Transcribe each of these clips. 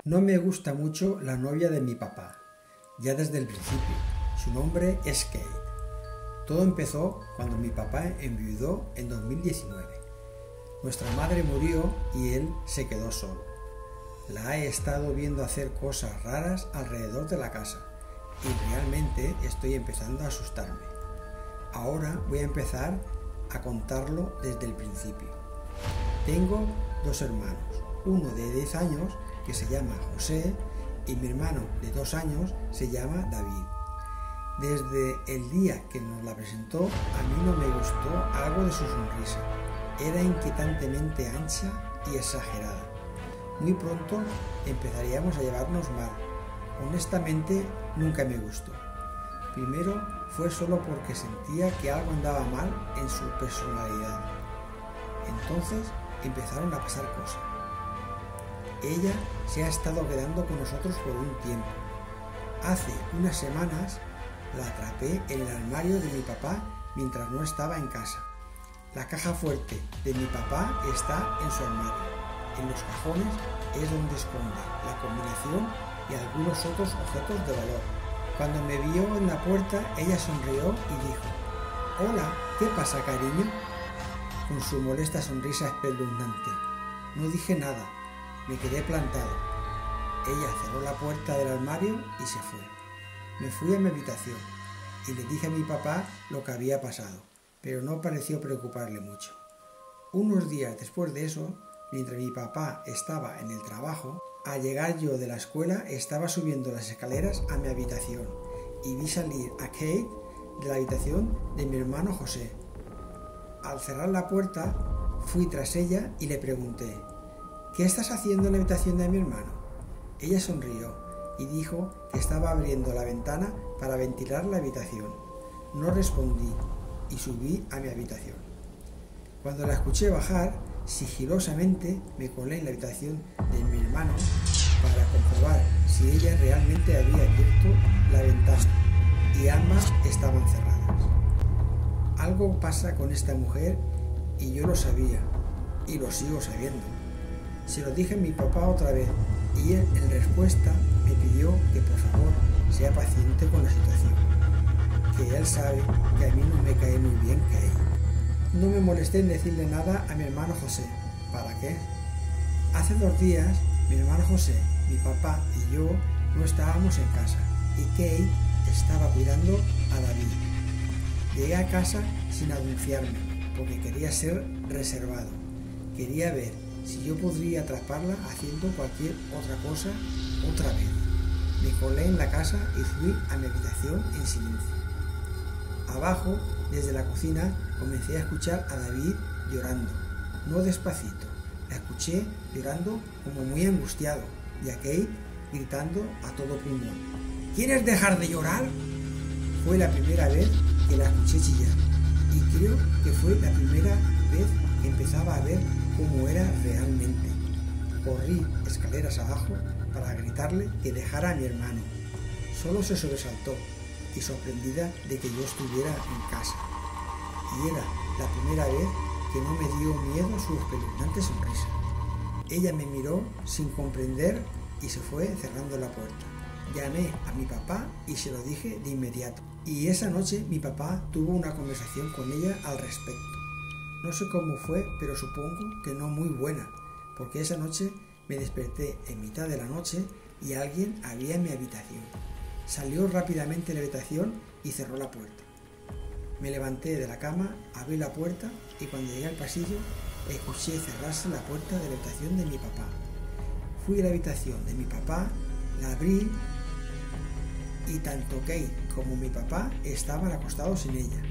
No me gusta mucho la novia de mi papá, ya desde el principio. Su nombre es Kate. Todo empezó cuando mi papá enviudó en 2019. Nuestra madre murió y él se quedó solo. La he estado viendo hacer cosas raras alrededor de la casa y realmente estoy empezando a asustarme. Ahora voy a empezar a contarlo desde el principio. Tengo dos hermanos, uno de 10 años que se llama José y mi hermano de 2 años se llama David. Desde el día que nos la presentó, a mí no me gustó algo de su sonrisa. Era inquietantemente ancha y exagerada. Muy pronto empezaríamos a llevarnos mal. Honestamente, nunca me gustó. Primero fue solo porque sentía que algo andaba mal en su personalidad. Entonces empezaron a pasar cosas. Ella se ha estado quedando con nosotros por un tiempo. Hace unas semanas la atrapé en el armario de mi papá mientras no estaba en casa. La caja fuerte de mi papá está en su armario. En los cajones es donde esconde la combinación y algunos otros objetos de valor. Cuando me vio en la puerta, ella sonrió y dijo: «Hola, ¿qué pasa, cariño?», con su molesta sonrisa espeluznante. No dije nada, me quedé plantado. Ella cerró la puerta del armario y se fue. Me fui a mi habitación y le dije a mi papá lo que había pasado, pero no pareció preocuparle mucho. Unos días después de eso, mientras mi papá estaba en el trabajo, al llegar yo de la escuela estaba subiendo las escaleras a mi habitación y vi salir a Kate de la habitación de mi hermano José. Al cerrar la puerta, fui tras ella y le pregunté: «¿Qué estás haciendo en la habitación de mi hermano?». Ella sonrió y dijo que estaba abriendo la ventana para ventilar la habitación. No respondí y subí a mi habitación. Cuando la escuché bajar, sigilosamente me colé en la habitación de mi hermano para comprobar si ella realmente había abierto la ventana y ambas estaban cerradas. Algo pasa con esta mujer y yo lo sabía y lo sigo sabiendo. Se lo dije a mi papá otra vez y él en respuesta me pidió que por favor sea paciente con la situación, que él sabe que a mí no me cae muy bien que ella. No me molesté en decirle nada a mi hermano José. ¿Para qué? Hace 2 días mi hermano José, mi papá y yo no estábamos en casa y Kate estaba cuidando a David. Llegué a casa sin anunciarme porque quería ser reservado. Quería ver si yo podría atraparla haciendo cualquier otra cosa otra vez. Me colé en la casa y fui a mi habitación en silencio. Abajo, desde la cocina, comencé a escuchar a David llorando, no despacito. La escuché llorando como muy angustiado y a Kate gritando a todo pulmón: «¿Quieres dejar de llorar?». Fue la primera vez que la escuché chillar y creo que fue la primera vez que empezaba a ver cómo era realmente. Corrí escaleras abajo para gritarle que dejara a mi hermano. Solo se sobresaltó y sorprendida de que yo estuviera en casa. Y era la primera vez que no me dio miedo su espeluznante sonrisa. Ella me miró sin comprender y se fue cerrando la puerta. Llamé a mi papá y se lo dije de inmediato. Y esa noche mi papá tuvo una conversación con ella al respecto. No sé cómo fue, pero supongo que no muy buena, porque esa noche me desperté en mitad de la noche y alguien había en mi habitación. Salió rápidamente de la habitación y cerró la puerta. Me levanté de la cama, abrí la puerta y cuando llegué al pasillo escuché cerrarse la puerta de la habitación de mi papá. Fui a la habitación de mi papá, la abrí y tanto Kate como mi papá estaban acostados en ella.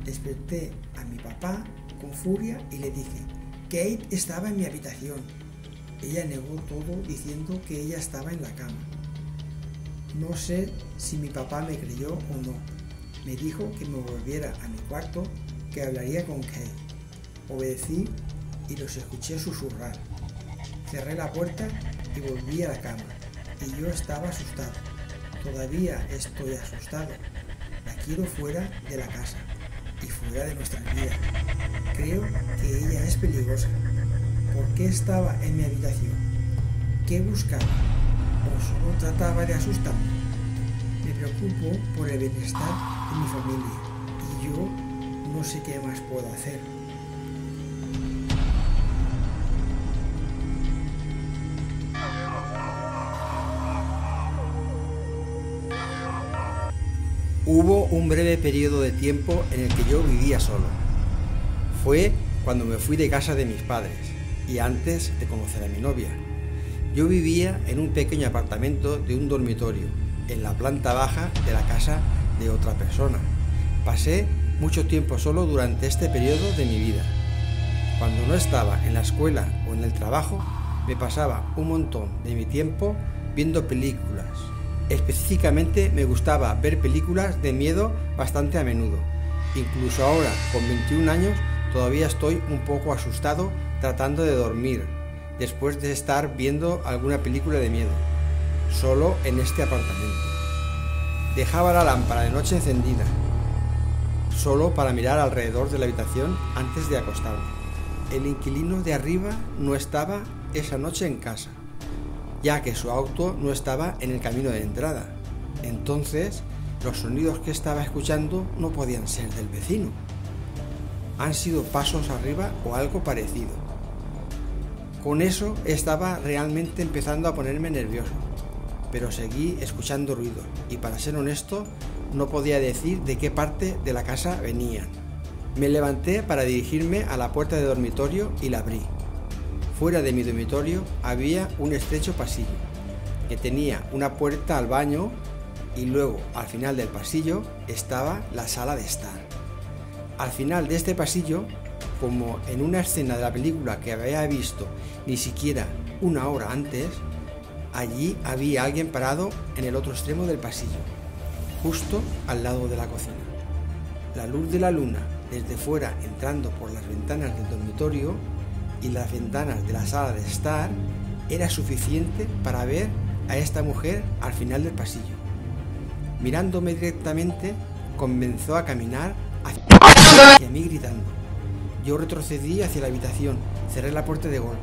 Desperté a mi papá con furia y le dije: «Kate estaba en mi habitación». Ella negó todo diciendo que ella estaba en la cama. No sé si mi papá me creyó o no. Me dijo que me volviera a mi cuarto, que hablaría con Kate. Obedecí y los escuché susurrar. Cerré la puerta y volví a la cama. Y yo estaba asustado. Todavía estoy asustado. La quiero fuera de la casa y fuera de nuestra vida. Creo que ella es peligrosa. ¿Por qué estaba en mi habitación? ¿Qué buscaba? ¿O solo trataba de asustarme? Me preocupo por el bienestar de mi familia y yo no sé qué más puedo hacer. Hubo un breve periodo de tiempo en el que yo vivía solo. Fue cuando me fui de casa de mis padres y antes de conocer a mi novia. Yo vivía en un pequeño apartamento de un dormitorio, en la planta baja de la casa de otra persona. Pasé mucho tiempo solo durante este periodo de mi vida. Cuando no estaba en la escuela o en el trabajo, me pasaba un montón de mi tiempo viendo películas. Específicamente me gustaba ver películas de miedo bastante a menudo. Incluso ahora, con 21 años, todavía estoy un poco asustado tratando de dormir, después de estar viendo alguna película de miedo, solo en este apartamento. Dejaba la lámpara de noche encendida, solo para mirar alrededor de la habitación antes de acostarme. El inquilino de arriba no estaba esa noche en casa, ya que su auto no estaba en el camino de entrada. Entonces, los sonidos que estaba escuchando no podían ser del vecino. Han sido pasos arriba o algo parecido. Con eso estaba realmente empezando a ponerme nervioso, pero seguí escuchando ruidos y, para ser honesto, no podía decir de qué parte de la casa venían. Me levanté para dirigirme a la puerta de dormitorio y la abrí. Fuera de mi dormitorio había un estrecho pasillo que tenía una puerta al baño y luego, al final del pasillo, estaba la sala de estar. Al final de este pasillo, como en una escena de la película que había visto ni siquiera una hora antes, allí había alguien parado en el otro extremo del pasillo, justo al lado de la cocina. La luz de la luna desde fuera entrando por las ventanas del dormitorio y las ventanas de la sala de estar era suficiente para ver a esta mujer al final del pasillo. Mirándome directamente, comenzó a caminar hacia mí gritando. Yo retrocedí hacia la habitación, cerré la puerta de golpe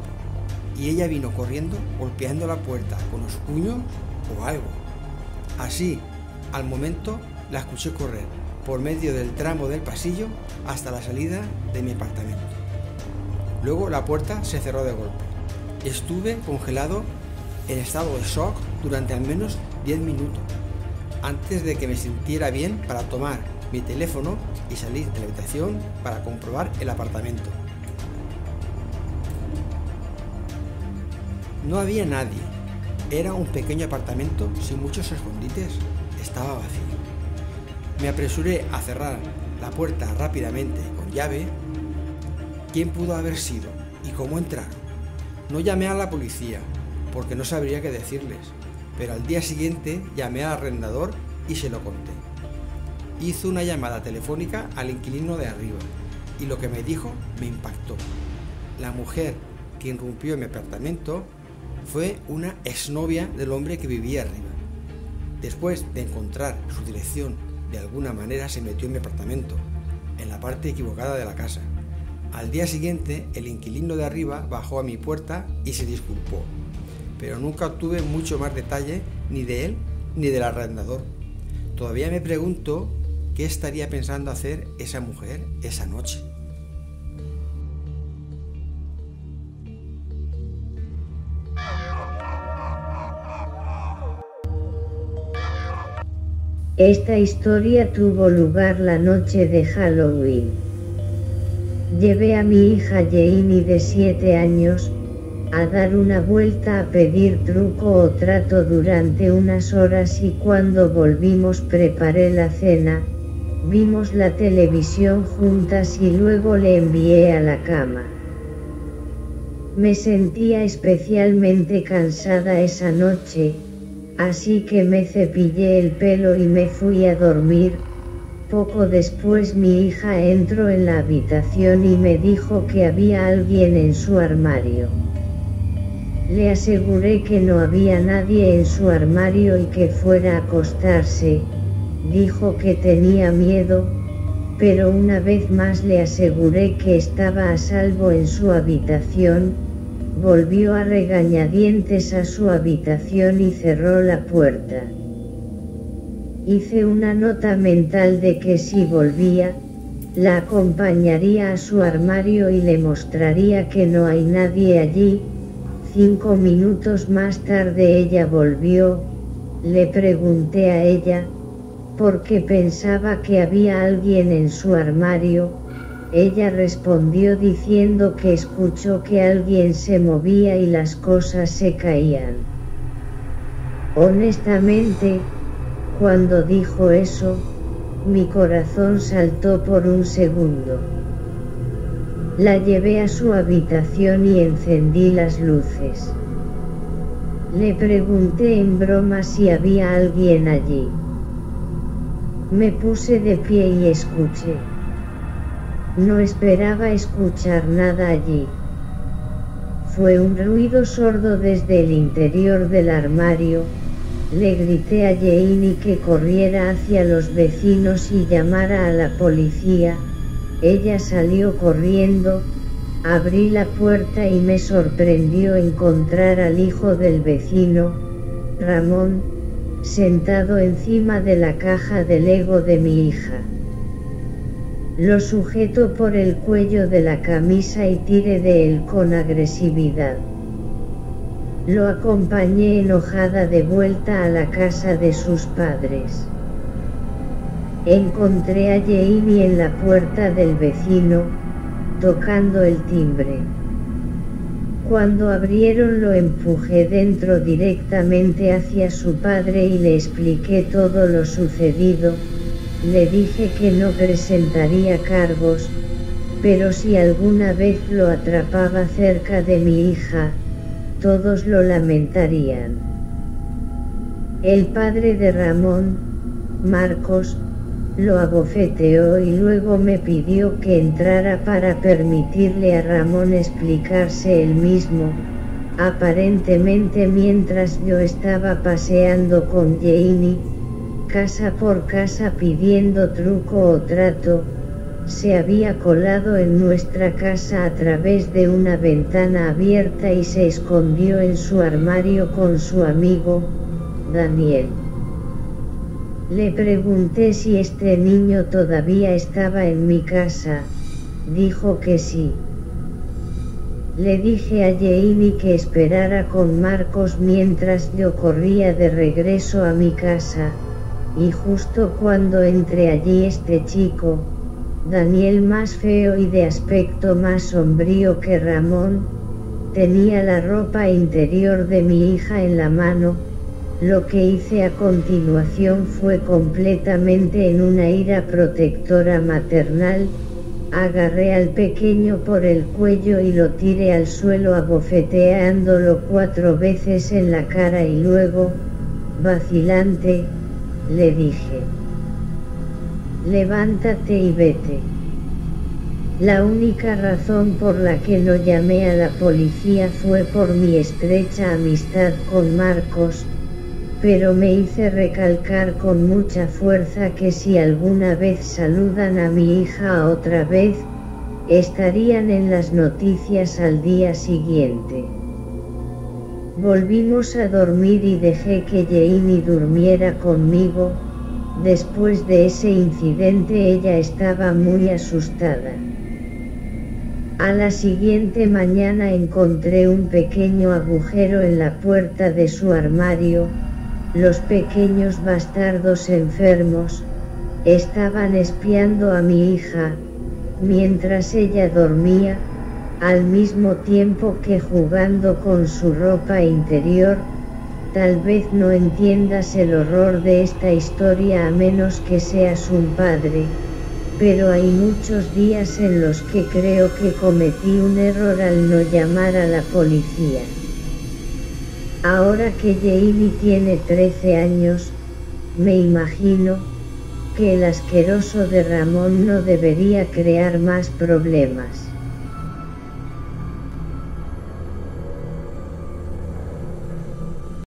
y ella vino corriendo golpeando la puerta con los puños o algo. Así, al momento, la escuché correr por medio del tramo del pasillo hasta la salida de mi apartamento. Luego la puerta se cerró de golpe. Estuve congelado en estado de shock durante al menos 10 minutos, antes de que me sintiera bien para tomar mi teléfono y salir de la habitación para comprobar el apartamento. No había nadie. Era un pequeño apartamento sin muchos escondites. Estaba vacío. Me apresuré a cerrar la puerta rápidamente con llave. ¿Quién pudo haber sido y cómo entraron? No llamé a la policía porque no sabría qué decirles, pero al día siguiente llamé al arrendador y se lo conté. Hizo una llamada telefónica al inquilino de arriba y lo que me dijo me impactó. La mujer que irrumpió en mi apartamento fue una exnovia del hombre que vivía arriba. Después de encontrar su dirección, de alguna manera se metió en mi apartamento, en la parte equivocada de la casa. Al día siguiente, el inquilino de arriba bajó a mi puerta y se disculpó, pero nunca obtuve mucho más detalle ni de él ni del arrendador. Todavía me pregunto qué estaría pensando hacer esa mujer esa noche. Esta historia tuvo lugar la noche de Halloween. Llevé a mi hija Jamie de 7 años a dar una vuelta a pedir truco o trato durante unas horas y cuando volvimos preparé la cena, vimos la televisión juntas y luego le envié a la cama. Me sentía especialmente cansada esa noche, así que me cepillé el pelo y me fui a dormir. Poco después mi hija entró en la habitación y me dijo que había alguien en su armario. Le aseguré que no había nadie en su armario y que fuera a acostarse. Dijo que tenía miedo, pero una vez más le aseguré que estaba a salvo en su habitación. volvió a regañadientes a su habitación y cerró la puerta. Hice una nota mental de que si volvía, la acompañaría a su armario y le mostraría que no hay nadie allí. 5 minutos más tarde ella volvió. Le pregunté a ella, porque pensaba que había alguien en su armario. Ella respondió diciendo que escuchó que alguien se movía y las cosas se caían. Honestamente, cuando dijo eso, mi corazón saltó por un segundo. La llevé a su habitación y encendí las luces. Le pregunté en broma si había alguien allí. Me puse de pie y escuché. No esperaba escuchar nada allí. Fue un ruido sordo desde el interior del armario. Le grité a Janie que corriera hacia los vecinos y llamara a la policía. Ella salió corriendo. Abrí la puerta y me sorprendió encontrar al hijo del vecino, Ramón, sentado encima de la caja de Lego de mi hija. Lo sujetó por el cuello de la camisa y tiré de él con agresividad. Lo acompañé enojada de vuelta a la casa de sus padres. Encontré a Janie en la puerta del vecino, tocando el timbre. Cuando abrieron lo empujé dentro directamente hacia su padre y le expliqué todo lo sucedido. Le dije que no presentaría cargos, pero si alguna vez lo atrapaba cerca de mi hija, todos lo lamentarían. El padre de Ramón, Marcos, lo abofeteó y luego me pidió que entrara para permitirle a Ramón explicarse él mismo, aparentemente mientras yo estaba paseando con Janie, casa por casa pidiendo truco o trato. Se había colado en nuestra casa a través de una ventana abierta y se escondió en su armario con su amigo, Daniel. Le pregunté si este niño todavía estaba en mi casa. Dijo que sí. Le dije a Janie que esperara con Marcos mientras yo corría de regreso a mi casa, y justo cuando entré allí este chico, Daniel más feo y de aspecto más sombrío que Ramón, tenía la ropa interior de mi hija en la mano. Lo que hice a continuación fue completamente en una ira protectora maternal. Agarré al pequeño por el cuello y lo tiré al suelo abofeteándolo 4 veces en la cara y luego, vacilante, le dije: levántate y vete. La única razón por la que no llamé a la policía fue por mi estrecha amistad con Marcos, pero me hice recalcar con mucha fuerza que si alguna vez saludan a mi hija otra vez, estarían en las noticias al día siguiente. Volvimos a dormir y dejé que Janie durmiera conmigo. Después de ese incidente ella estaba muy asustada. A la siguiente mañana encontré un pequeño agujero en la puerta de su armario. Los pequeños bastardos enfermos estaban espiando a mi hija mientras ella dormía, al mismo tiempo que jugando con su ropa interior. Tal vez no entiendas el horror de esta historia a menos que seas un padre, pero hay muchos días en los que creo que cometí un error al no llamar a la policía. Ahora que Janie tiene 13 años, me imagino que el asqueroso de Ramón no debería crear más problemas.